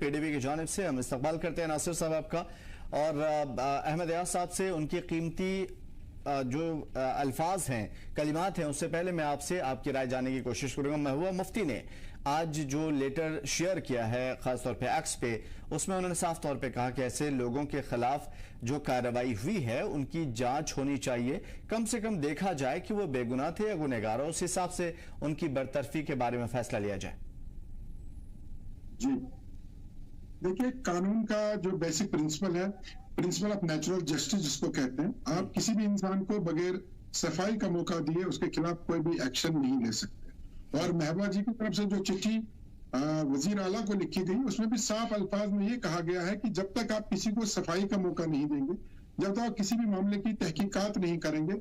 PDP की जानिब से हम इस्तकबाल करते हैं नासिर साहब आपका और अहमद यास साहब से उनकी कीमती जो अल्फाज हैं, कलिमात हैं, उससे पहले मैं आपसे आपकी राय जानने की कोशिश करूंगा। महबूबा मुफ्ती ने आज जो लेटर शेयर किया है खासतौर पे एक्स पे, उसमें उन्होंने साफ तौर पे कहा कि ऐसे लोगों के खिलाफ जो कार्रवाई हुई है उनकी जांच होनी चाहिए, कम से कम देखा जाए कि वो बेगुनाह थे या गुनहगार, उस हिसाब से उनकी बरतरफी के बारे में फैसला लिया जाए। जी देखिए, कानून का जो बेसिक प्रिंसिपल है, प्रिंसिपल ऑफ नेचुरल जस्टिस जिसको कहते हैं, आप किसी भी इंसान को बगैर सफाई का मौका दिए उसके खिलाफ कोई भी एक्शन नहीं ले सकते। और महबूबा जी की तरफ से जो चिट्ठी वजीर आला को लिखी गई उसमें भी साफ अल्फाज में ये कहा गया है कि जब तक आप किसी को सफाई का मौका नहीं देंगे, जब तक आप किसी भी मामले की तहकीकात नहीं करेंगे,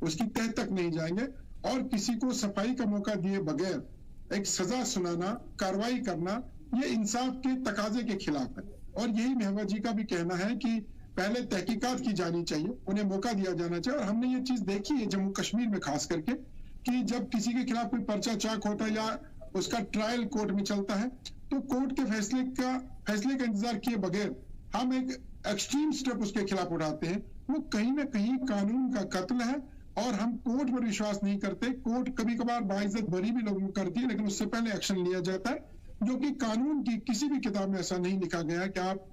उसकी तह तक नहीं जाएंगे और किसी को सफाई का मौका दिए बगैर एक सजा सुनाना, कार्रवाई करना, ये इंसाफ के तकाजे के खिलाफ है। और यही महबूबा जी का भी कहना है कि पहले तहकीकात की जानी चाहिए, उन्हें मौका दिया जाना चाहिए। और हमने ये चीज देखी है जम्मू कश्मीर में खास करके कि जब किसी के खिलाफ कोई पर्चा चाक होता है या उसका ट्रायल कोर्ट में चलता है तो कोर्ट के फैसले का इंतजार किए बगैर हम एक एक्सट्रीम स्टेप उसके खिलाफ उठाते हैं। वो कहीं ना कहीं कानून का कत्ल है और हम कोर्ट पर विश्वास नहीं करते। कोर्ट कभी कभार बाइज्जत बरी भी लोगों को करती है, लेकिन उससे पहले एक्शन लिया जाता है, जो कि कानून की किसी भी किताब में ऐसा नहीं लिखा गया है कि आप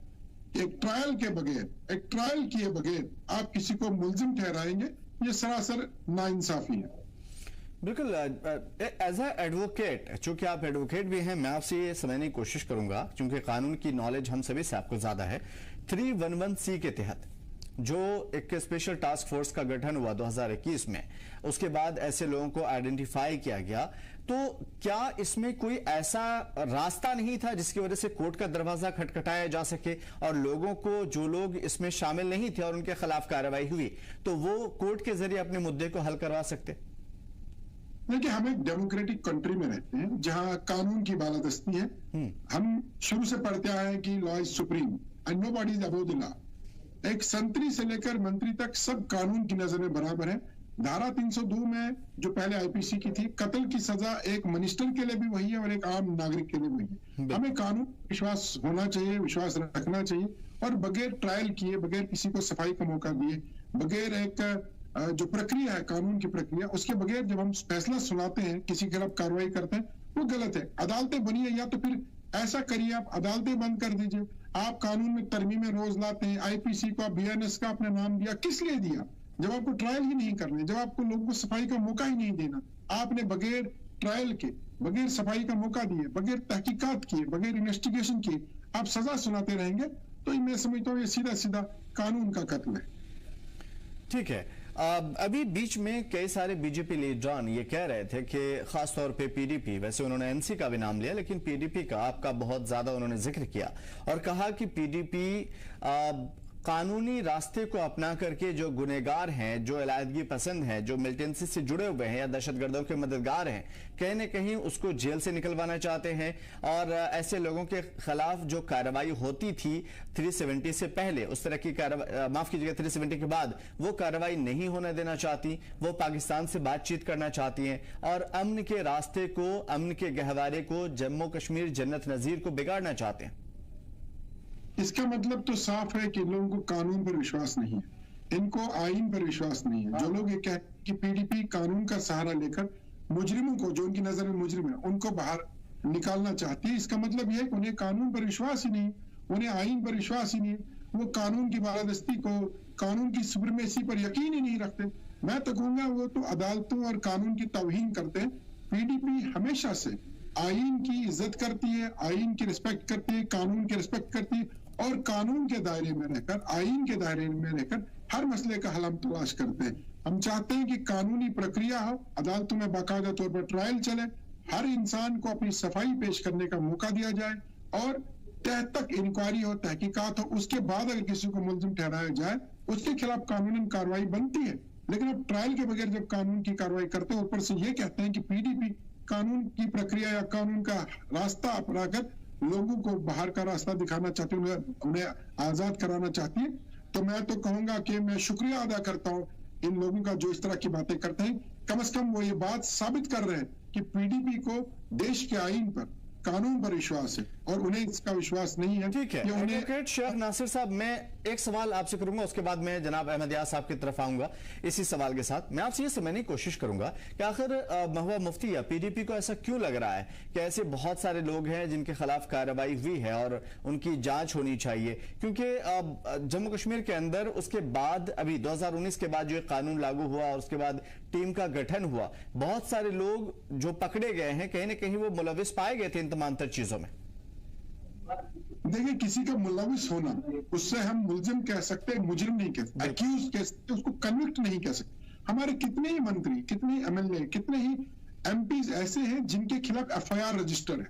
एक ट्रायल के बगैर, एक ट्रायल किए बगैर आप किसी को मुल्जिम ठहराएंगे। ये सरासर नाइंसाफी है। बिल्कुल। एज ए एडवोकेट, चूंकि आप एडवोकेट भी हैं, मैं आपसे ये समझने की कोशिश करूंगा, क्योंकि कानून की नॉलेज हम सभी से आपको ज्यादा है। 311C के तहत जो एक स्पेशल टास्क फोर्स का गठन हुआ 2021 में, उसके बाद ऐसे लोगों को आइडेंटिफाई किया गया, तो क्या इसमें कोई ऐसा रास्ता नहीं था जिसकी वजह से कोर्ट का दरवाजा खटखटाया जा सके और लोगों को, जो लोग इसमें शामिल नहीं थे और उनके खिलाफ कार्रवाई हुई, तो वो कोर्ट के जरिए अपने मुद्दे को हल करवा सकते? देखिए, हम एक डेमोक्रेटिक कंट्री में रहते हैं जहां कानून की बालादस्ती है। हम शुरू से पढ़ते आए हैं कि law is supreme and nobody is above the law. एक संतरी से लेकर मंत्री तक सब कानून की नजर में बराबर है। धारा 302 में जो पहले आईपीसी की थी, कत्ल की सजा एक मिनिस्टर के लिए भी वही है और एक आम नागरिक के लिए वही है। हमें कानून विश्वास होना चाहिए, विश्वास रखना चाहिए और बगैर ट्रायल किए, बगैर किसी को सफाई का मौका दिए, बगैर एक जो प्रक्रिया है कानून की प्रक्रिया, उसके बगैर जब हम फैसला सुनाते हैं, किसी के खिलाफ कार्रवाई करते हैं, वो गलत है। अदालतें बनी है, या तो फिर ऐसा करिए आप अदालतें बंद कर दीजिए। आप कानून में तरमीमें रोज लाते हैं, आईपीसी को, बीएनएस का आपने नाम दिया, किस लिए दिया? जब आपको ट्रायल ही नहीं करने, जब आपको लोगों को सफाई का मौका ही नहीं देना, आपने बगैर ट्रायल के, बगैर सफाई का मौका दिए, बगैर तहकीकात किए, बगैर इन्वेस्टिगेशन किए आप सजा सुनाते रहेंगे, तो मैं समझता हूँ ये सीधा सीधा कानून का कत्ल है। ठीक है। अभी बीच में कई सारे बीजेपी लीडरान ये कह रहे थे कि खासतौर पे पीडीपी, वैसे उन्होंने एनसी का भी नाम लिया, लेकिन पीडीपी का आपका बहुत ज्यादा उन्होंने जिक्र किया और कहा कि पीडीपी कानूनी रास्ते को अपना करके जो गुनहगार हैं, जो इलायदगी पसंद हैं, जो मिलिटेंसी से जुड़े हुए हैं या दहशतगर्दों के मददगार हैं, कहीं न कहीं उसको जेल से निकलवाना चाहते हैं और ऐसे लोगों के खिलाफ जो कार्रवाई होती थी 370 से पहले, उस तरह की कार्रवाई, माफ कीजिएगा, 370 के बाद वो कार्रवाई नहीं होने देना चाहती। वो पाकिस्तान से बातचीत करना चाहती हैं और अमन के रास्ते को, अमन के गहवारे को, जम्मू कश्मीर जन्नत नजीर को बिगाड़ना चाहते हैं। इसका मतलब तो साफ है कि लोगों को कानून पर विश्वास नहीं है, इनको आईन पर विश्वास नहीं है। जो लोग ये कहते हैं कि पीडीपी कानून का सहारा लेकर मुजरिमों को, जो उनकी नजर में मुजरिम है, उनको बाहर निकालना चाहती है, इसका मतलब यह है कि उन्हें कानून पर विश्वास ही नहीं, उन्हें आईन पर विश्वास ही नहीं है। वो कानून की बालादस्ती को, कानून की सुप्रीमेसी पर यकीन ही नहीं रखते। मैं तो कहूंगा वो तो अदालतों और कानून की तौहीन करते हैं। पीडीपी हमेशा से आईन की इज्जत करती है, आईन की रिस्पेक्ट करती है, कानून की रिस्पेक्ट करती है और कानून के दायरे में रहकर, आईन के दायरे में रहकर हर मसले का हल हम तलाश करते हैं। हम चाहते हैं कि कानूनी प्रक्रिया हो, अदालतों में बाकायदा तौर पर ट्रायल चले, हर इंसान को अपनी सफाई पेश करने का मौका दिया जाए और तह तक इंक्वायरी हो, तहकीकात हो, उसके बाद अगर किसी को मुल्जिम ठहराया जाए उसके खिलाफ कानूनन कार्रवाई बनती है। लेकिन अब ट्रायल के बगैर जब कानून की कार्रवाई करते हैं, ऊपर से ये कहते हैं कि पीडीपी कानून की प्रक्रिया या कानून का रास्ता अपनाकर लोगों को बाहर का रास्ता दिखाना चाहती है, उन्हें आजाद कराना चाहती है, तो मैं तो कहूंगा कि मैं शुक्रिया अदा करता हूं इन लोगों का जो इस तरह की बातें करते हैं। कम से कम वो ये बात साबित कर रहे हैं कि पीडीपी को देश के आईन पर, कानून पर विश्वास है और उन्हें इसका विश्वास नहीं है। ठीक है, कि उन्हें एडवोकेट शेख नासिर साहब, मैं एक सवाल आपसे करूंगा, उसके बाद मैं जनाब अहमद यास साहब की तरफ आऊंगा इसी सवाल के साथ। मैं आपसे ये समझने की कोशिश करूंगा कि आखिर महबूबा मुफ्ती या पीडीपी को ऐसा क्यों लग रहा है कि ऐसे बहुत सारे लोग हैं जिनके खिलाफ कार्रवाई हुई है और उनकी जांच होनी चाहिए, क्योंकि जम्मू कश्मीर के अंदर उसके बाद अभी 2019 के बाद जो एक कानून लागू हुआ और उसके बाद टीम का गठन हुआ, बहुत सारे लोग जो पकड़े गए हैं कहीं ना कहीं वो मुलविस पाए गए थे इन तमाम तर चीजों में। देखिए, किसी का मुलविस होना उससे हम मुलजिम कह सकते हैं, मुजरिम नहीं कह सकते, अक्यूज कह सकते, उसको कन्विक्ट नहीं कह सकते। हमारे कितने ही मंत्री, कितने ही एमएलए, कितने ही एमपीज ऐसे हैं जिनके खिलाफ एफआईआर रजिस्टर है,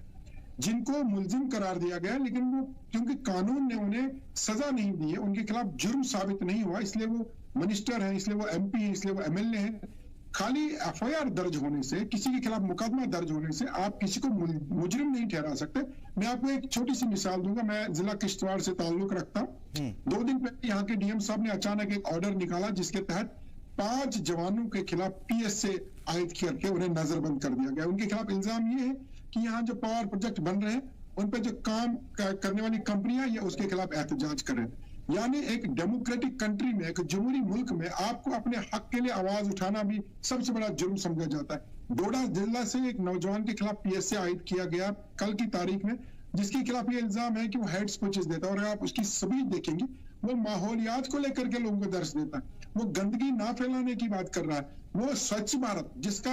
जिनको मुलजिम करार दिया गया, लेकिन वो क्योंकि कानून ने उन्हें सजा नहीं दी है, उनके खिलाफ जुर्म साबित नहीं हुआ, इसलिए वो मिनिस्टर है, इसलिए वो एमपी है, इसलिए वो एमएलए है। खाली एफआईआर दर्ज होने से, किसी के खिलाफ मुकदमा दर्ज होने से आप किसी को मुजरिम नहीं ठहरा सकते। मैं आपको एक छोटी सी मिसाल दूंगा। मैं जिला किश्तवाड़ से ताल्लुक रखता हूं। 2 दिन पहले यहाँ के डीएम साहब ने अचानक एक ऑर्डर निकाला जिसके तहत 5 जवानों के खिलाफ पीएसए आयद करके उन्हें नजरबंद कर दिया गया। उनके खिलाफ इल्जाम ये है कि यहाँ जो पावर प्रोजेक्ट बन रहे हैं उन पर जो काम करने वाली कंपनियां ये उसके खिलाफ एहतजाज कर रहे हैं। यानी एक डेमोक्रेटिक कंट्री में, एक जमहूरी मुल्क में आपको अपने हक के लिए आवाज उठाना भी सबसे बड़ा जुर्म समझा जाता है। डोडा जिला से एक नौजवान के खिलाफ पीएसए आयद किया गया कल की तारीख में, जिसके खिलाफ ये इल्जाम है कि वो हेड स्पीचेस देता है, और आप उसकी सबूत देखेंगे वो माहौलियात को लेकर के लोगों को दर्श देता है, वो गंदगी ना फैलाने की बात कर रहा है, वो स्वच्छ भारत जिसका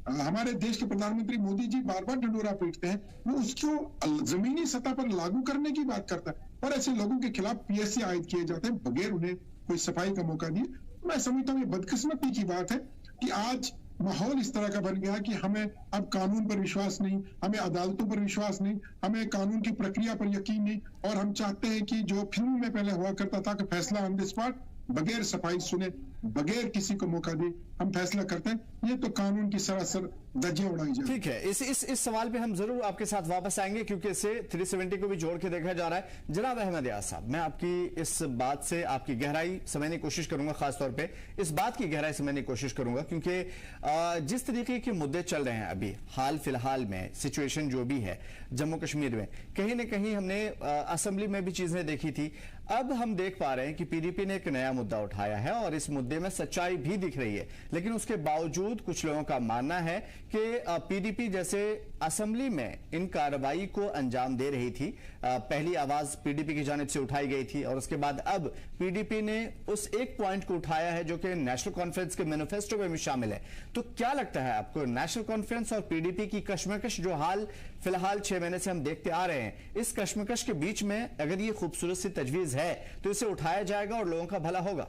हमारे देश के प्रधानमंत्री मोदी जी बार बार ढिंढोरा पीटते हैं, वो उसको जमीनी सतह पर लागू करने की बात करता है। और ऐसे लोगों के खिलाफ पीएसए आयद किए जाते हैं बगैर उन्हें कोई सफाई का मौका दिए। मैं समझता हूँ ये बदकिस्मती की बात है कि आज माहौल इस तरह का बन गया कि हमें अब कानून पर विश्वास नहीं, हमें अदालतों पर विश्वास नहीं, हमें कानून की प्रक्रिया पर यकीन नहीं, और हम चाहते हैं कि जो फिल्म में पहले हुआ करता था कि फैसला ऑन द स्पॉट, बगैर सफाई सुने, बगैर किसी को मौका दे हम फैसला करते हैं। ये तो कानून की सरासर धज्जियां उड़ाई जाए। ठीक है, इस सवाल पे हम जरूर आपके साथ वापस आएंगे क्योंकि इसे 370 को भी जोड़ के देखा जा रहा है। जनाब अहमद यास साहब, मैं आपकी इस बात से आपकी गहराई समझने की कोशिश करूंगा, खासतौर पे इस बात की गहराई समझने की कोशिश करूंगा क्योंकि जिस तरीके के मुद्दे चल रहे हैं अभी हाल फिलहाल में, सिचुएशन जो भी है जम्मू कश्मीर में, कहीं ना कहीं हमने असेंबली में भी चीजें देखी थी, अब हम देख पा रहे हैं कि पीडीपी ने एक नया मुद्दा उठाया है और इस मुद्दे में सच्चाई भी दिख रही है, लेकिन उसके बावजूद कुछ लोगों का मानना है कि पीडीपी जैसे असेंबली में इन कार्रवाई को अंजाम दे रही थी, पहली आवाज पीडीपी की जानिब से उठाई गई थी और उसके बाद अब पीडीपी ने उस एक पॉइंट को उठाया है जो कि नेशनल कॉन्फ्रेंस के मैनिफेस्टो में भी शामिल है। तो क्या लगता है आपको, नेशनल कॉन्फ्रेंस और पीडीपी की कश्मकश जो हाल फिलहाल 6 महीने से हम देखते आ रहे हैं, इस कश्मकश के बीच में अगर ये खूबसूरत सी तजवीज है तो इसे उठाया जाएगा और लोगों का भला होगा?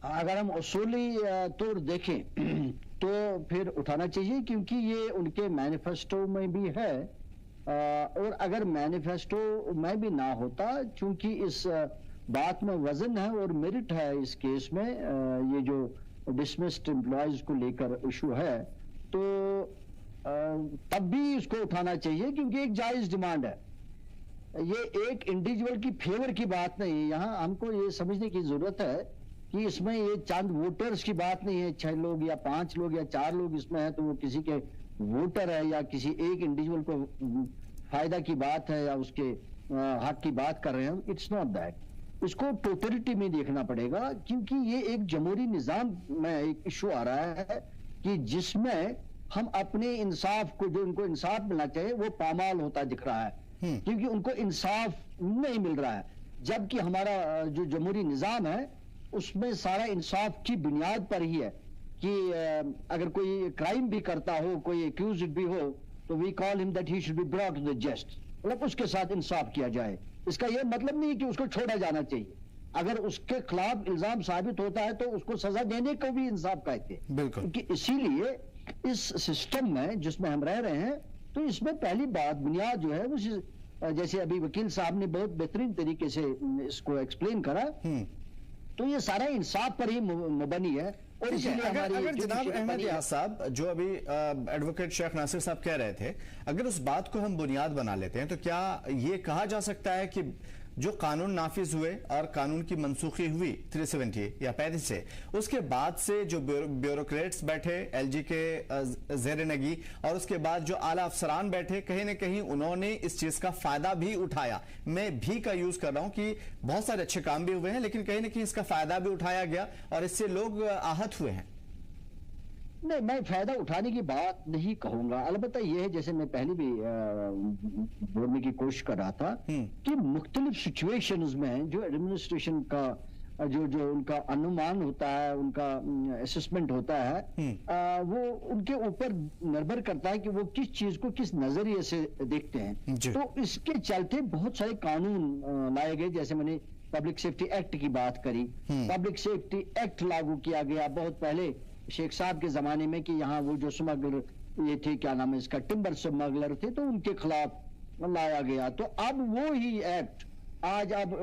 अगर हम उसूली तौर देखें तो फिर उठाना चाहिए क्योंकि ये उनके मैनिफेस्टो में भी है, और अगर मैनिफेस्टो में भी ना होता, चूंकि इस बात में वजन है और मेरिट है इस केस में, ये जो डिसमिस्ड एम्प्लॉयज को लेकर इशू है, तो तब भी इसको उठाना चाहिए क्योंकि एक जायज डिमांड है। ये एक इंडिविजुअल की फेवर की बात नहीं है। यहाँ हमको ये समझने की जरूरत है कि इसमें ये चंद वोटर्स की बात नहीं है, 6 लोग या 5 लोग या 4 लोग इसमें है तो वो किसी के वोटर है या किसी एक इंडिविजुअल को फायदा की बात है या उसके हक की बात कर रहे हैं। It's not that. इसको टोटलिटी में देखना पड़ेगा क्योंकि ये एक जमहूरी निजाम में एक इशू आ रहा है कि जिसमें हम अपने इंसाफ को, जो उनको इंसाफ मिलना चाहिए, वो पामाल होता दिख रहा है क्योंकि उनको इंसाफ नहीं मिल रहा है। जबकि हमारा जो जमहूरी निजाम है उसमें सारा इंसाफ की बुनियाद पर ही है कि अगर कोई क्राइम भी करता हो, कोई एक्यूज भी हो, तो we call him that he should be brought to the just, मतलब उसके साथ इंसाफ किया जाए। इसका यह मतलब नहीं कि उसको छोड़ा जाना चाहिए। अगर उसके खिलाफ इल्जाम साबित होता है तो उसको सजा देने को भी इंसाफ कहते हैं। बिल्कुल। क्योंकि इसीलिए इस सिस्टम में जिसमें हम रह रहे हैं, तो इसमें पहली बात बुनियाद जो है वो, जैसे अभी वकील साहब ने बहुत बेहतरीन तरीके से इसको एक्सप्लेन करा, तो ये सारा इंसाफ पर ही मुबनी है। और इसीलिए अगर जनाब अहमद यास साहब, जो अभी एडवोकेट शेख नासिर साहब कह रहे थे, अगर उस बात को हम बुनियाद बना लेते हैं तो क्या ये कहा जा सकता है कि जो कानून नाफिज हुए और कानून की मनसूखी हुई 370 या 35 से, उसके बाद से जो ब्यूरोक्रेट्स बैठे एलजी के ज़ेर नगी और उसके बाद जो आला अफसरान बैठे, कहीं ना कहीं उन्होंने इस चीज का फायदा भी उठाया। मैं भी का यूज कर रहा हूं कि बहुत सारे अच्छे काम भी हुए हैं, लेकिन कहीं ना कहीं इसका फायदा भी उठाया गया और इससे लोग आहत हुए हैं। नहीं, मैं फायदा उठाने की बात नहीं कहूंगा। अलबत्ता यह है, जैसे मैं पहले भी बोलने की कोशिश कर रहा था कि मुख्तलिफ सिचुएशंस में जो एडमिनिस्ट्रेशन का जो उनका अनुमान होता है, उनका असेसमेंट होता है, वो उनके ऊपर निर्भर करता है कि वो किस चीज को किस नजरिए से देखते हैं। तो इसके चलते बहुत सारे कानून लाए गए, जैसे मैंने पब्लिक सेफ्टी एक्ट की बात करी। पब्लिक सेफ्टी एक्ट लागू किया गया बहुत पहले शेख साहब के जमाने में कि यहाँ वो जो स्मगलर ये थे, क्या नाम है इसका, टिम्बर स्मगलर थे, तो उनके खिलाफ लाया गया। तो अब वो ही एक्ट आज अब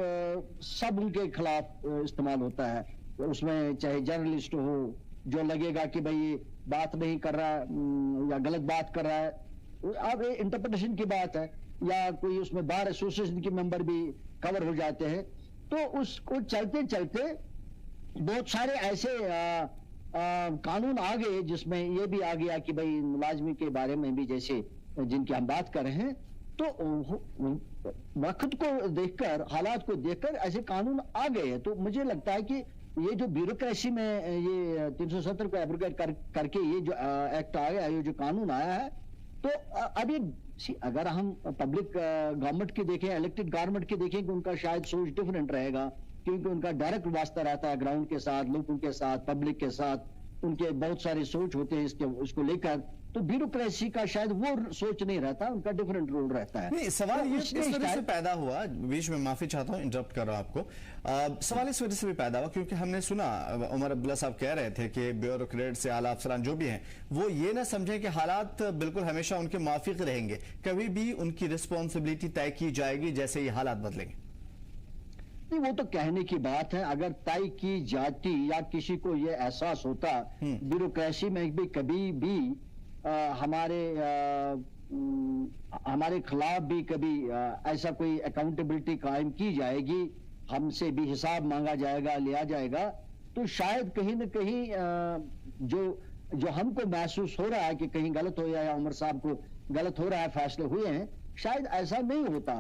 सब उनके खिलाफ इस्तेमाल होता है। उसमें चाहे जर्नलिस्ट हो जो लगेगा कि भाई ये बात नहीं कर रहा या गलत बात कर रहा है, अब इंटरप्रिटेशन की बात है, या कोई उसमें बार एसोसिएशन के मेंबर भी कवर हो जाते हैं। तो उसको चलते चलते बहुत सारे ऐसे कानून आ गए जिसमें ये भी आ गया कि भाई मुलाजमी के बारे में भी, जैसे जिनकी हम बात कर रहे हैं, तो वक्त को देखकर, हालात को देखकर ऐसे कानून आ गए हैं। तो मुझे लगता है कि ये जो ब्यूरोक्रेसी में ये 370 को एब्रोगेट करके ये जो एक्ट आया है, ये जो कानून आया है, तो अभी अगर हम पब्लिक गवर्नमेंट की देखें, इलेक्टेड गवर्नमेंट की देखें, कि उनका शायद सोच डिफरेंट रहेगा, क्योंकि उनका डायरेक्ट वास्ता रहता है ग्राउंड के साथ, लोगों के साथ, पब्लिक के साथ। उनके बहुत सारे सोच होते हैं इसको लेकर। तो ब्यूरोक्रेसी का शायद वो सोच नहीं रहता, उनका डिफरेंट रोल रहता है। नहीं, सवाल ये इस वजह से पैदा हुआ, बीच में माफी चाहता हूं, इंटरप्ट कर रहा हूं आपको। सवाल इस वजह से भी पैदा हुआ क्योंकि हमने सुना उमर अब्दुल्ला साहब कह रहे थे कि ब्यूरोक्रेट से आला अफसरान जो भी हैं, वो ये ना समझें कि हालात बिल्कुल हमेशा उनके माफिक रहेंगे, कभी भी उनकी रिस्पॉन्सिबिलिटी तय की जाएगी जैसे ये हालात बदलेंगे। नहीं, वो तो कहने की बात है। अगर तय की जाती या किसी को ये एहसास होता, ब्यूरोक्रेसी में भी कभी भी हमारे खिलाफ भी कभी ऐसा कोई अकाउंटेबिलिटी कायम की जाएगी, हमसे भी हिसाब मांगा जाएगा, लिया जाएगा, तो शायद कहीं न कहीं जो हमको महसूस हो रहा है कि कहीं गलत हो या उमर साहब को गलत हो रहा है, फैसले हुए हैं, शायद ऐसा नहीं होता।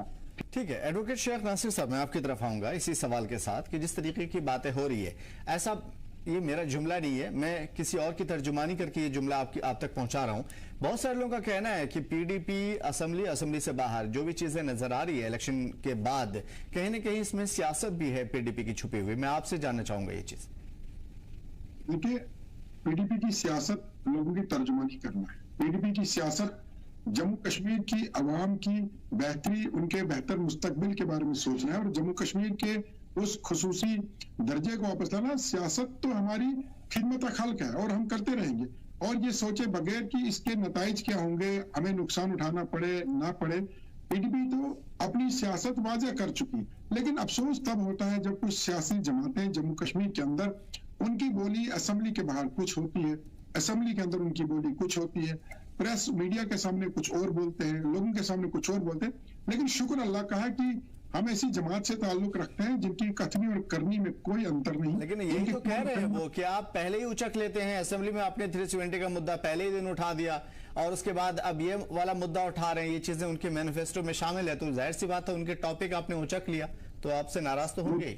ठीक है, एडवोकेट शेख नासिर साहब, मैं आपकी तरफ आऊंगा इसी सवाल के साथ कि जिस तरीके की बातें हो रही है, ऐसा ये मेरा जुमला नहीं है, मैं किसी और की तर्जुमानी करके ये जुमला आप तक पहुंचा रहा हूं। बहुत सारे लोगों का कहना है कि पीडीपी असेंबली से बाहर जो भी चीजें नजर आ रही है इलेक्शन के बाद, कहीं ना कहीं इसमें सियासत भी है पीडीपी की छुपी हुई। मैं आपसे जानना चाहूंगा ये चीज। देखिए, पीडीपी की सियासत लोगों की तर्जुमानी करना है। पीडीपी की सियासत जम्मू कश्मीर की अवाम की बेहतरी, उनके बेहतर मुस्तकबिल के बारे में सोचना है और जम्मू कश्मीर के उस खुसूसी दर्जे को वापस लाना। सियासत तो हमारी खिदमत खल्क है और हम करते रहेंगे, और ये सोचे बगैर कि इसके नताइज क्या होंगे, हमें नुकसान उठाना पड़े ना पड़े। पीडीपी तो अपनी सियासत वाज़ेह कर चुकी, लेकिन अफसोस तब होता है जब कुछ सियासी जमातें जम्मू कश्मीर के अंदर, उनकी बोली असेंबली के बाहर कुछ होती है, असेंबली के अंदर उनकी बोली कुछ होती है, प्रेस मीडिया के सामने कुछ और बोलते हैं, लोगों के सामने कुछ और बोलते हैं। लेकिन शुक्र अल्लाह का है कि हम ऐसी जमात से ताल्लुक रखते हैं जिनकी कथनी और करनी में कोई अंतर नहीं। लेकिन यही तो कह रहे हैं वो कि आप पहले ही उचक लेते हैं, असेंबली में आपने 370 का मुद्दा पहले ही दिन उठा दिया और उसके बाद अब ये वाला मुद्दा उठा रहे हैं, ये चीजें उनके मैनिफेस्टो में शामिल है, तो जाहिर सी बात है उनके टॉपिक आपने उचक लिया तो आपसे नाराज तो होंगे।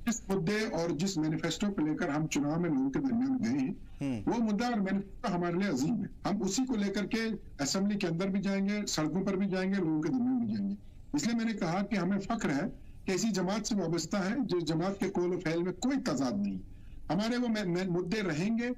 जिस मुद्दे और जिस मैनिफेस्टो को लेकर हम चुनाव में लोगों के दरमियान गए, वो मुद्दा और मैनिफेस्टो हमारे लिए अजीम है। हम उसी को लेकर के असेंबली के अंदर भी जाएंगे, सड़कों पर भी जाएंगे, लोगों के दरमियान भी जाएंगे। इसलिए मैंने कहा कि हमें फख्र है कि ऐसी जमात से वाबस्ता है जिस जमात के कौल और फैल में कोई तजाद नहीं। हमारे वो मुद्दे रहेंगे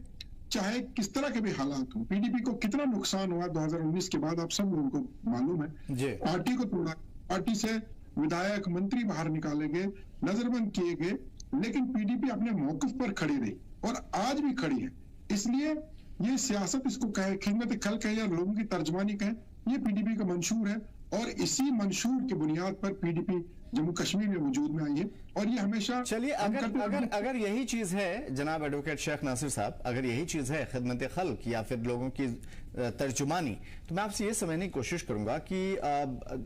चाहे किस तरह के भी हालात हो। पीडीपी को कितना नुकसान हुआ 2019 के बाद आप सब लोगों को मालूम है। पार्टी को तोड़ा, पार्टी से विधायक मंत्री बाहर निकाले गए, नजरबंद किए गए, लेकिन पीडीपी अपने मौकिफ पर खड़ी रही और आज भी खड़ी है। इसलिए ये सियासत इसको कहे, खिदमत खल्क है या लोगों की तर्जमानी कहे, ये पीडीपी का मंशूर है और इसी मंशूर की बुनियाद पर पीडीपी जम्मू कश्मीर में वजूद में आई है और ये हमेशा। चलिए, अगर यही चीज है जनाब एडवोकेट शेख नासिर साहब, अगर यही चीज है खिदमत खल्क या फिर लोगों की तर्जुमानी, तो मैं आपसे ये समझने की कोशिश करूंगा कि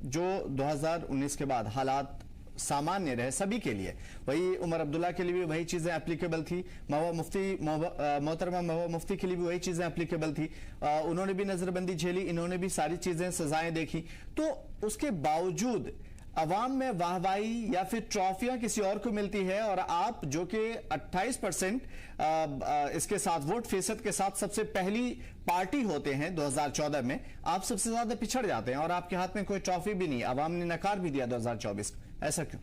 जो 2019 के बाद हालात सामान्य रहे सभी के लिए। वही उमर अब्दुल्ला के लिए भी वही चीजें एप्लीकेबल थी, मोहतरमा महबूबा मुफ्ती के लिए भी वही चीजें एप्लीकेबल थी। उन्होंने भी नजरबंदी झेली, इन्होंने भी सारी चीजें सजाएं देखी। तो उसके बावजूद अवाम में वाहवाही या फिर ट्रॉफियां किसी और को मिलती है, और आप जो कि 28% इसके साथ वोट फीसद के साथ सबसे पहली पार्टी होते हैं 2014 में, आप सबसे ज्यादा पिछड़ जाते हैं और आपके हाथ में कोई ट्रॉफी भी नहीं। अवाम ने नकार भी दिया 2024 का, ऐसा क्यों?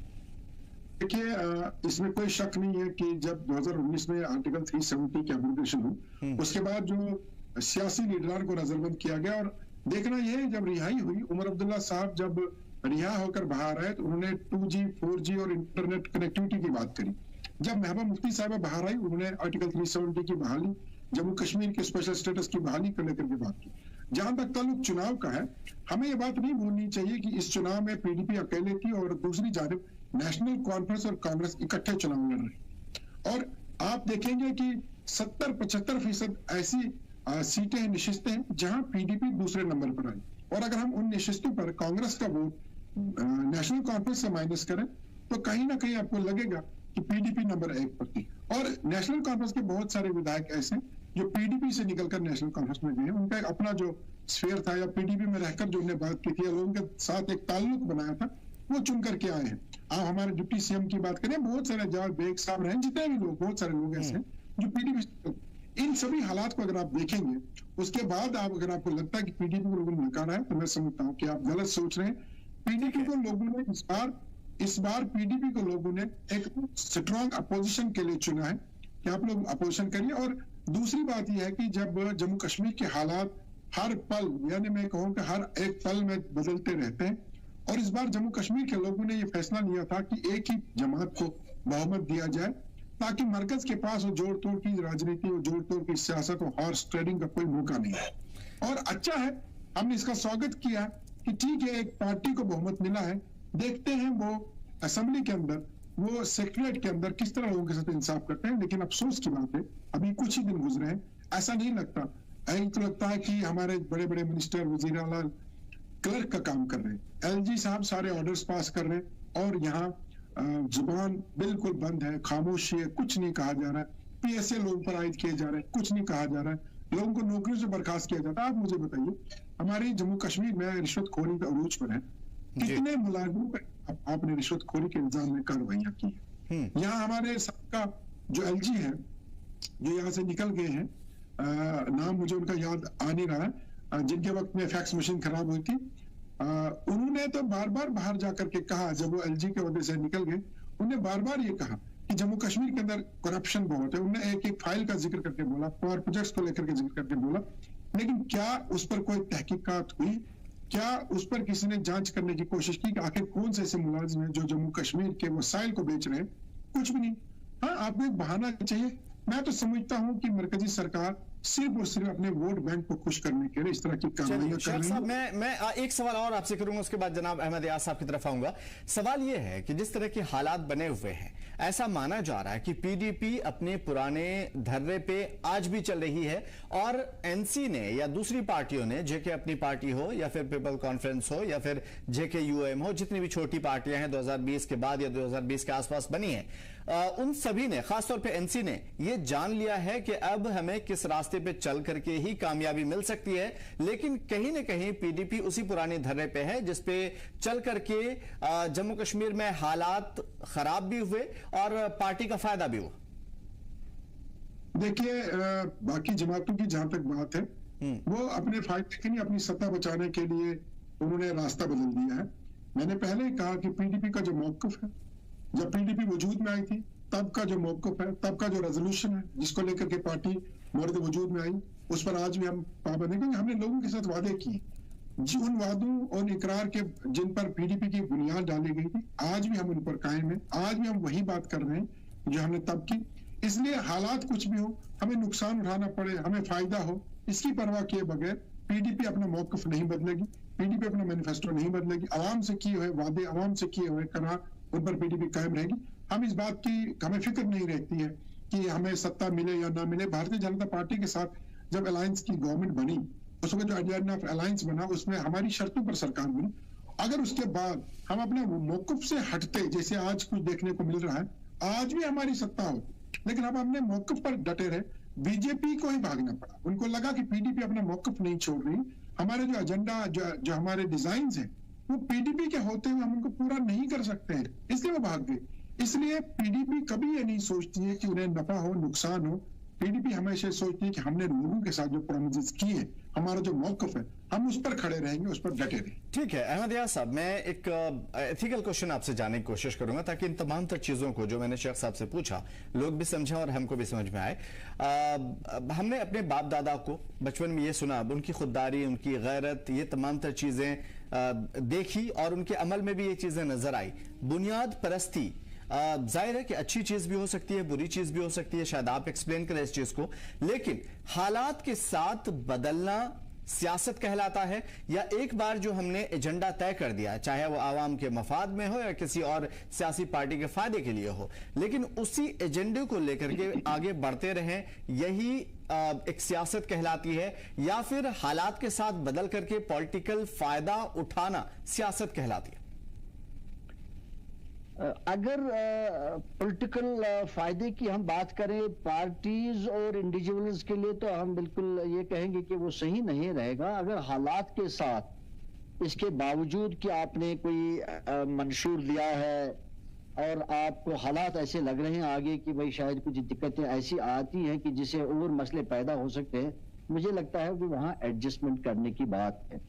देखिए, इसमें कोई शक नहीं है कि जब 2019 में आर्टिकल 370 की एप्लीकेशन हुई, उसके बाद जो सियासी लीडरान को नजरबंद किया गया। और देखना यह है, जब रिहाई हुई, उमर अब्दुल्ला साहब जब रिहा होकर बाहर आए तो उन्होंने 2G 4G और इंटरनेट कनेक्टिविटी की बात करी। जब महबूबा मुफ्ती साहिबा बाहर आई, उन्होंने आर्टिकल 370 की बहाली, जम्मू कश्मीर के स्पेशल स्टेटस की बहाली को लेकर के बात की। जहां तक ताल्लुक चुनाव का है, हमें यह बात नहीं भूलनी चाहिए कि इस चुनाव में PDP अकेले थी और दूसरी जानिब नेशनल कॉन्फ्रेंस और कांग्रेस इकट्ठे चुनाव लड़ रहे। और आप देखेंगे कि 70-75% ऐसी सीटें निशिस्तें हैं जहां PDP दूसरे नंबर पर आई। और अगर हम उन निशिस्तों पर कांग्रेस का वोट नेशनल कॉन्फ्रेंस से माइनस करें तो कहीं ना कहीं आपको लगेगा कि PDP नंबर 1 पर थी। और नेशनल कॉन्फ्रेंस के बहुत सारे विधायक ऐसे जो PDP से निकलकर नेशनल कॉन्फ्रेंस में गए, उनका अपना जो स्फीयर था या PDP में रहकर जो उन्हें बात की थी या लोगों के साथ एक ताल्लुक बनाया था, वो चुन करके आए हैं। आप हमारे डिप्टी CM की बात करें, बहुत सारे जवाब बेग साहब रहे, जितने भी लोग, बहुत सारे लोग ऐसे हैं जो PDP। इन सभी हालात को अगर आप देखेंगे, उसके बाद आप अगर आपको लगता है कि PDP को लोगों ने नकारा है, तो मैं समझता हूँ कि आप गलत सोच रहे हैं। PDP को लोगों ने इस बार PDP को लोगों ने एक स्ट्रॉन्ग अपोजिशन के लिए चुना है कि आप लोग अपोजिशन करिए। और दूसरी बात यह है कि जब जम्मू कश्मीर के हालात हर पल, यानी मैं कहूँ कि हर एक पल में बदलते रहते हैं, और इस बार जम्मू कश्मीर के लोगों ने यह फैसला लिया था कि एक ही जमात को बहुमत दिया जाए, ताकि मरकज के पास वो जोड़ तोड़ की राजनीति और जोड़ तोड़ की सियासत और हॉर्स ट्रेडिंग का कोई मौका नहीं है। और अच्छा है, हमने इसका स्वागत किया कि ठीक है, एक पार्टी को बहुमत मिला है। देखते हैं वो असेंबली के अंदर, वो सेक्रेटरीट के अंदर किस तरह लोगों के साथ इंसाफ करते हैं। लेकिन अफसोस की बात है, अभी कुछ ही दिन गुजरे हैं, ऐसा नहीं लगता। तो लगता है कि हमारे बड़े बड़े मिनिस्टर, वजीर आला क्लर्क का काम कर रहे हैं। LG साहब सारे ऑर्डर्स पास कर रहे हैं और यहाँ जुबान बिल्कुल बंद है, खामोशी है, कुछ नहीं कहा जा रहा है। PSA लोगों पर आयद किए जा रहे हैं, कुछ नहीं कहा जा रहा है। लोगों को नौकरियों से बर्खास्त किया जाता है। आप मुझे बताइए, हमारे जम्मू कश्मीर में रिश्वतखोरी का अरूज पर है, कितने मुलाजिमों पर आपने रिश्वतखोरी के इल्जाम में कार्रवाइयां की है? यहाँ हमारे सबका जो LG है, जो यहाँ से निकल गए हैं, नाम मुझे उनका याद आ नहीं रहा है, जिनके वक्त में फैक्स मशीन खराब हुई थी, उन्होंने तो बार बार बाहर जाकर के कहा, जब वो LG के वजह से निकल गए, उन्होंने बार बार ये कहा कि जम्मू कश्मीर के अंदर करप्शन बहुत है। उन्होंने एक एक फाइल का जिक्र करके बोला, पावर प्रोजेक्ट्स को लेकर के जिक्र करके बोला, लेकिन क्या उस पर कोई तहकीकात हुई? क्या उस पर किसी ने जांच करने की कोशिश की कि आखिर कौन से ऐसे मुलाजिम हैं जो जम्मू कश्मीर के वसाइल को बेच रहे हैं? कुछ भी नहीं। हाँ, आपको एक बहाना चाहिए। मैं तो समझता हूं कि मरकजी सरकार सिर्फ और सिर्फ अपने वोट बैंक को खुश करने के लिए इस तरह की कार्रवाइयां कर रही है। मैं एक सवाल और आपसे करूंगा, उसके बाद जनाब अहमद यास साहब की तरफ आऊंगा। सवाल यह है कि जिस तरह के हालात बने हुए हैं, ऐसा माना जा रहा है कि PDP अपने पुराने धर्रे पे आज भी चल रही है, और NC ने या दूसरी पार्टियों ने, JK अपनी पार्टी हो या फिर पीपल कॉन्फ्रेंस हो या फिर JKUM हो, जितनी भी छोटी पार्टियां हैं 2020 के बाद या 2020 के आसपास बनी है, उन सभी ने, खासतौर पे NC ने, यह जान लिया है कि अब हमें किस रास्ते पे चल करके ही कामयाबी मिल सकती है। लेकिन कहीं ना कहीं PDP उसी पुराने धर्रे पे है जिसपे चल करके जम्मू कश्मीर में हालात खराब भी हुए और पार्टी का फायदा भी हुआ। देखिए, बाकी जमातों की जहां तक बात है, वो अपने फायदे के लिए, अपनी सत्ता बचाने के लिए उन्होंने रास्ता बदल दिया है। मैंने पहले ही कहा कि PDP का जो मौकफ है, जब PDP वजूद में आई थी तब का जो मौकफ है, तब का जो रेजोल्यूशन है जिसको लेकर के पार्टी मौजूद वजूद में आई, उस पर आज भी हम पाबंद हैं, क्योंकि हमने लोगों के साथ वादे किए। उन वादों और इकरार के जिन पर PDP की बुनियाद डाली गई थी, आज भी हम उन पर कायम हैं। आज भी हम वही बात कर रहे हैं जो हमने तब की। इसलिए हालात कुछ भी हो, हमें नुकसान उठाना पड़े, हमें फायदा हो, इसकी परवाह किए बगैर PDP अपना मौकफ नहीं बदलेगी, PDP अपना मैनिफेस्टो नहीं बदलेगी। आवाम से किए हुए वादे, आवाम से किए हुए करार, उन पर PDP कायम रहेगी। हम इस बात की हमें फिक्र नहीं रहती है कि हमें सत्ता मिले या ना मिले। भारतीय जनता पार्टी के साथ जब अलायंस की गवर्नमेंट बनी, उसमें जो आइडिया ऑफ अलायंस बना, उसमें हमारी शर्तों पर सरकार बनी, अगर उसके बाद हम अपने मौकफ से हटते, जैसे आज कुछ देखने को मिल रहा है, आज भी हमारी सत्ता हो, लेकिन हम अपने मौकफ पर डटे रहे, बीजेपी को ही भागना पड़ा। उनको लगा कि पीडीपी अपना मौकफ नहीं छोड़ रही, हमारे जो एजेंडा, जो हमारे डिजाइन है, वो पीडीपी के होते हुए हम उनको पूरा नहीं कर सकते हैं, इसलिए वो भाग गए। इसलिए पीडीपी कभी ये नहीं सोचती है कि उन्हें नफा हो, नुकसान हो। पीडीपी हमेशा सोचती है कि हमने लोगों के साथ जो प्रोमिस किए, हमारा जो मौकफ है, हम उस पर खड़े रहेंगे, उस पर डटे रहेंगे। ठीक है अहमद यार साहब, मैं एक एथिकल क्वेश्चन आपसे जानने की कोशिश करूंगा ताकि इन तमाम तर चीजों को जो मैंने शेख साहब से पूछा लोग भी समझें और हमको भी समझ में आए। हमने अपने बाप दादा को बचपन में ये सुना, उनकी खुददारी, उनकी गैरत, ये तमाम तर चीजें देखी और उनके अमल में भी ये चीजें नजर आई। बुनियाद परस्ती जाहिर है कि अच्छी चीज भी हो सकती है, बुरी चीज भी हो सकती है, शायद आप एक्सप्लेन करें इस चीज को, लेकिन हालात के साथ बदलना सियासत कहलाता है, या एक बार जो हमने एजेंडा तय कर दिया, चाहे वो आवाम के मफाद में हो या किसी और सियासी पार्टी के फायदे के लिए हो, लेकिन उसी एजेंडे को लेकर के आगे बढ़ते रहें, यही एक सियासत कहलाती है, या फिर हालात के साथ बदल करके पॉलिटिकल फायदा उठाना सियासत कहलाती है? अगर पॉलिटिकल फायदे की हम बात करें पार्टीज और इंडिविजुअल्स के लिए, तो हम बिल्कुल ये कहेंगे कि वो सही नहीं रहेगा। अगर हालात के साथ, इसके बावजूद कि आपने कोई मंशूर दिया है और आपको हालात ऐसे लग रहे हैं आगे कि भाई शायद कुछ दिक्कतें ऐसी आती हैं कि जिससे और मसले पैदा हो सकते हैं, मुझे लगता है कि वहाँ एडजस्टमेंट करने की बात है।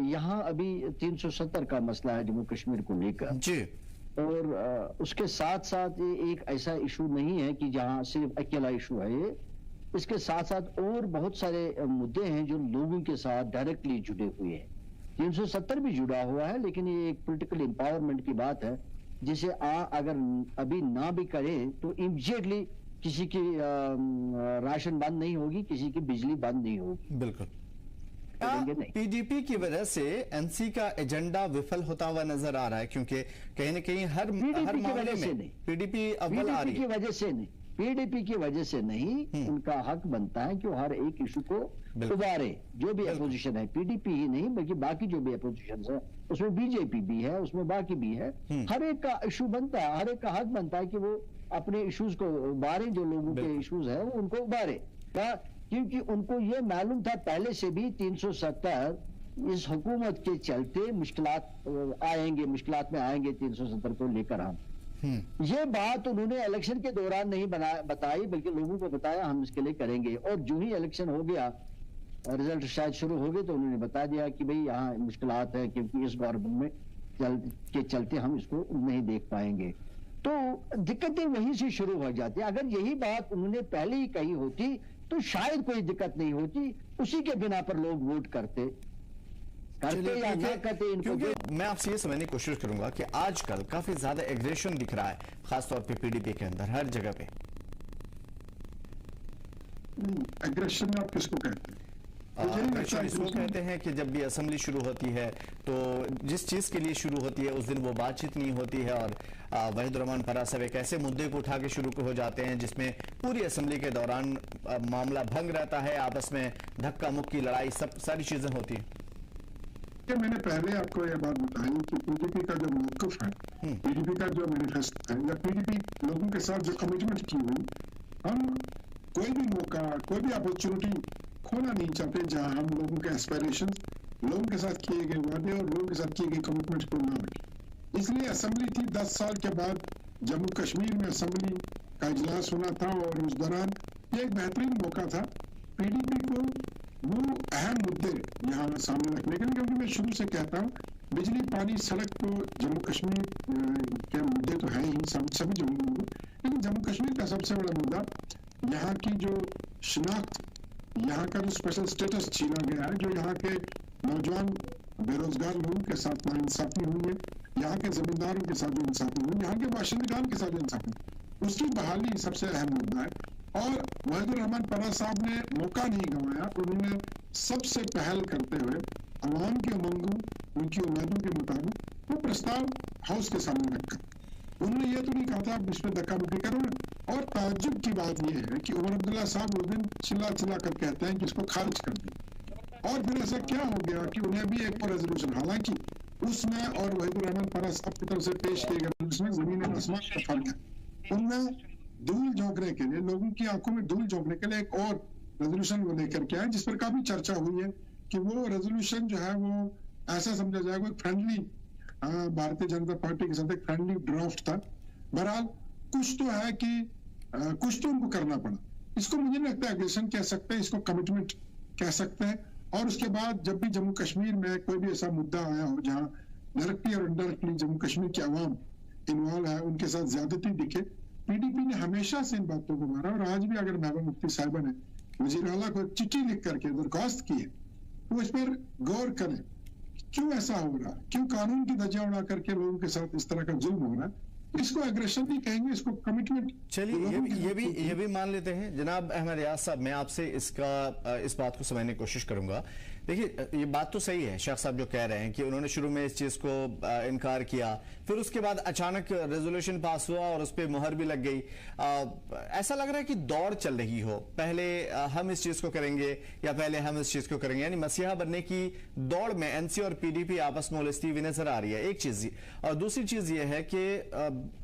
यहाँ अभी 370 का मसला है जम्मू कश्मीर को लेकर जी, और उसके साथ साथ ये एक ऐसा इशू नहीं है कि जहां सिर्फ अकेला इशू है ये, इसके साथ साथ और बहुत सारे मुद्दे हैं जो लोगों के साथ डायरेक्टली जुड़े हुए हैं। 370 भी जुड़ा हुआ है, लेकिन ये एक पॉलिटिकल एम्पावरमेंट की बात है, जिसे अगर अभी ना भी करें तो इमीडिएटली किसी की राशन बंद नहीं होगी, किसी की बिजली बंद नहीं होगी। बिल्कुल। पीडीपी की वजह से एनसी का एजेंडा विफल होता हुआ नजर आ रहा है, क्योंकि कहीं ना कहीं हर मामले में पीडीपी अव्वल आ रही है। की वजह से नहीं, पीडीपी की वजह से नहीं, उनका हक बनता है कि वो हर एक इशू को उबारे। जो भी अपोजिशन है, पीडीपी ही नहीं बल्कि बाकी जो भी अपोजिशन है, उसमें बीजेपी भी है, उसमें बाकी भी है, हर एक का इशू बनता है, हर एक का हक बनता है कि वो अपने इश्यूज को उबारे, जो लोगों के इश्यूज है वो उनको उबारे, क्योंकि उनको ये मालूम था पहले से भी 370 इस हुकूमत के चलते मुश्किलात आएंगे, मुश्किलात में आएंगे 370 को लेकर हम। ये बात उन्होंने इलेक्शन के दौरान नहीं बताई, बल्कि लोगों को बताया हम इसके लिए करेंगे, और जो ही इलेक्शन हो गया, रिजल्ट शायद शुरू हो गए, तो उन्होंने बता दिया कि भाई यहाँ मुश्किलात है क्योंकि इस गवर्नमेंट के चलते हम इसको नहीं देख पाएंगे। तो दिक्कतें वहीं से शुरू हो जाती है। अगर यही बात उन्होंने पहले ही कही होती तो शायद कोई दिक्कत नहीं होती, उसी के बिना पर लोग वोट करते या ना करते। क्योंकि मैं आपसे ये समझने की कोशिश करूंगा कि आजकल काफी ज्यादा एग्रेशन दिख रहा है, खासतौर पे पीडीपी के अंदर हर जगह पे। एग्रेशन आप किसको कहते हैं? इसको कहते हैं कि जब भी असेंबली शुरू होती है तो जिस चीज के लिए शुरू होती है उस दिन वो बातचीत नहीं होती है, और वहीद रहमान परा साहब एक ऐसे मुद्दे को उठा के शुरू हो जाते हैं जिसमें पूरी असेंबली के दौरान मामला भंग रहता है, आपस में धक्का मुक्की, लड़ाई, सब सारी चीजें होती है। मैंने पहले आपको यह बात बताई कि पीडीपी का जो मौकफ है, पीडीपी का जो मैनिफेस्टो है, या पीडीपी लोगों के साथ जो कमिटमेंट की हुई, हम कोई भी मौका, कोई भी अपॉर्चुनिटी खोना नहीं चाहते जहां हम लोगों के एस्पिरेशन, लोगों के साथ किए गए वादे और लोगों के साथ किए गए कमिटमेंट को ना रखें। इसलिए असेंबली थी, 10 साल के बाद जम्मू कश्मीर में असेंबली का इजलास होना था, और उस दौरान ये एक बेहतरीन मौका था पीडीपी को वो अहम मुद्दे यहाँ सामने रखने के लिए, क्योंकि मैं शुरू से कहता हूँ बिजली, पानी, सड़क तो जम्मू कश्मीर के मुद्दे तो है ही सभी जम्मू में, लेकिन जम्मू कश्मीर का सबसे बड़ा मुद्दा यहाँ की जो शिनाख्त, यहाँ का जो स्पेशल स्टेटस छीना गया है, जो यहाँ के नौजवान बेरोजगार लोगों के साथ नाइंसाफी हुई है, यहाँ के जमींदारों के साथ जो इंसाफी हुई, यहाँ के बाशिंदगान के साथ जो इंसाफी, उसकी बहाली सबसे अहम मुद्दा है। और वहीद रहमान परा साहब ने मौका नहीं गंवाया, उन्होंने सबसे पहल करते हुए अवाम की उमंगों, उनकी उम्मीदों के मुताबिक वो प्रस्ताव हाउस के सामने रखा। उन्होंने ये तो नहीं कहा था आप इस पर धक्का मुक्की करो। और ताज्जुब की बात यह है कि उमर अब्दुल्ला साहब उस दिन चिल्ला चिल्ला कर कहते हैं कि इसको खारिज कर दें, और फिर ऐसा क्या हो गया कि उन्हें भी एक रेजोल्यूशन, हालांकि उसमें और वहीदुर रहमान पारा साहब की तरफ से पेश किए गए उसमें जमीन और आसमान का फर्क है। उनमें धूल झोंकने के लिए, लोगों की आंखों में धूल झोंकने के लिए एक और रेजोल्यूशन वो लेकर के आए, जिस पर काफी चर्चा हुई है कि वो रेजोल्यूशन जो है वो ऐसा समझा जाएगा फ्रेंडली, भारतीय जनता पार्टी के साथ एक फ्रेंडली ड्राफ्ट था। बहरहाल कुछ तो है कि कुछ तो उनको करना पड़ा। इसको मुझे नहीं लगता एग्रेशन कह सकते हैं, इसको कमिटमेंट कह सकते हैं। और उसके बाद जब भी जम्मू कश्मीर में कोई भी ऐसा मुद्दा आया हो जहां डायरेक्टली और इनडायरेक्टली जम्मू कश्मीर की आवाम इन्वॉल्व है, उनके साथ ज्यादती दिखे, पीडीपी ने हमेशा से इन बातों को मारा। और आज भी अगर महबूबा मुफ्ती साहिबा ने वजीर आला को एक चिट्ठी लिख करके दरख्वास्त की है तो इस पर गौर करें क्यों ऐसा हो रहा है, क्यों कानून की धज्जियां उड़ा करके लोगों के साथ इस तरह का जुल्म हो रहा है। इसको एग्रेशन नहीं कहेंगे, इसको कमिटमेंट। चलिए ये भी मान लेते हैं। जनाब अहमद रियाज साहब, मैं आपसे इस बात को समझने की कोशिश करूंगा। देखिए, ये बात तो सही है शेख साहब जो कह रहे हैं कि उन्होंने शुरू में इस चीज को इनकार किया, फिर उसके बाद अचानक रेजोल्यूशन पास हुआ और उस पर मुहर भी लग गई। ऐसा लग रहा है कि दौड़ चल रही हो, पहले हम इस चीज को करेंगे या पहले हम इस चीज को करेंगे, यानी मसीहा बनने की दौड़ में एनसी और पीडीपी आपस में उलझती हुई नजर आ रही है, एक चीज। और दूसरी चीज ये है कि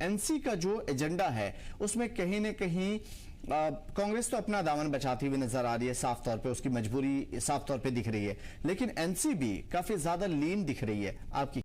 एनसी का जो एजेंडा है उसमें कहीं ना कहीं कांग्रेस तो अपना दामन बचाती हुई नजर आ रही है, साफ तौर पे उसकी मजबूरी साफ तौर पे दिख रही है, लेकिन एनसी भी काफी ज्यादा लीन दिख रही है। आपकी